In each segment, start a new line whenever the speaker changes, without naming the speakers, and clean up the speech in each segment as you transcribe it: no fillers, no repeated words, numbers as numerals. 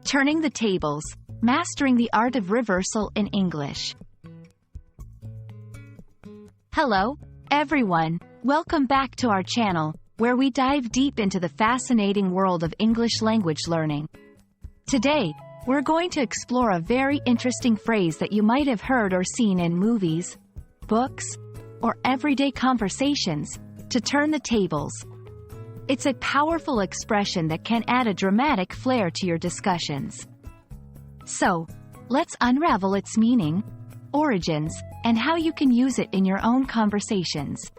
Turning the tables, mastering the art of reversal in English. Hello, everyone. Welcome back to our channel, where we dive deep into the fascinating world of English language learning. Today, we're going to explore a very interesting phrase that you might have heard or seen in movies, books, or everyday conversations: to turn the tables. It's a powerful expression that can add a dramatic flair to your discussions. So, let's unravel its meaning, origins, and how you can use it in your own conversations.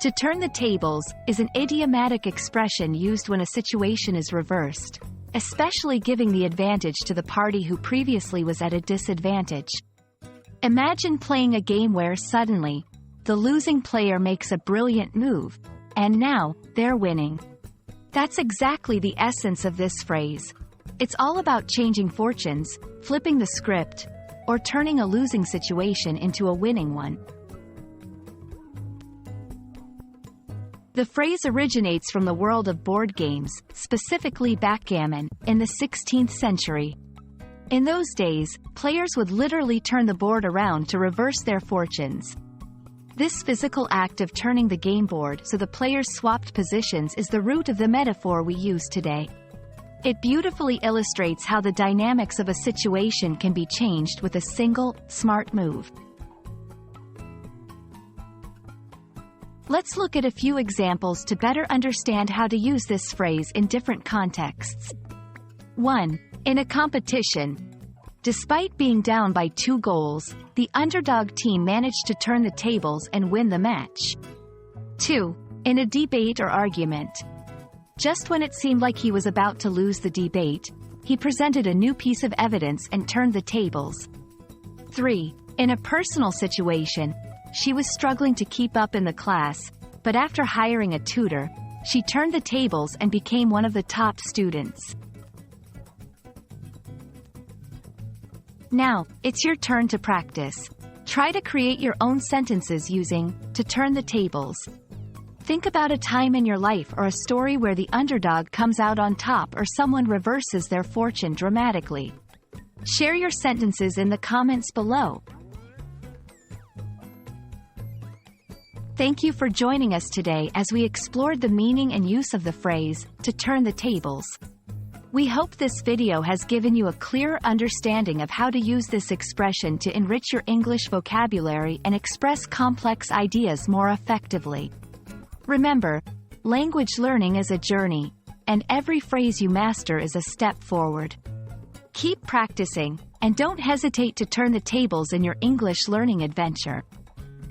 To turn the tables is an idiomatic expression used when a situation is reversed, especially giving the advantage to the party who previously was at a disadvantage. Imagine playing a game where suddenly, the losing player makes a brilliant move, and now, they're winning. That's exactly the essence of this phrase. It's all about changing fortunes, flipping the script, or turning a losing situation into a winning one. The phrase originates from the world of board games, specifically backgammon, in the 16th century. In those days, players would literally turn the board around to reverse their fortunes. This physical act of turning the game board so the players swapped positions is the root of the metaphor we use today. It beautifully illustrates how the dynamics of a situation can be changed with a single, smart move. Let's look at a few examples to better understand how to use this phrase in different contexts. 1. In a competition. Despite being down by 2 goals, the underdog team managed to turn the tables and win the match. 2. In a debate or argument. Just when it seemed like he was about to lose the debate, he presented a new piece of evidence and turned the tables. 3. In a personal situation. She was struggling to keep up in the class, but after hiring a tutor, she turned the tables and became one of the top students. Now, it's your turn to practice. Try to create your own sentences using "to turn the tables." Think about a time in your life or a story where the underdog comes out on top or someone reverses their fortune dramatically. Share your sentences in the comments below. Thank you for joining us today as we explored the meaning and use of the phrase, "to turn the tables." We hope this video has given you a clearer understanding of how to use this expression to enrich your English vocabulary and express complex ideas more effectively. Remember, language learning is a journey, and every phrase you master is a step forward. Keep practicing, and don't hesitate to turn the tables in your English learning adventure.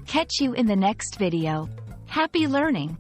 Catch you in the next video. Happy learning!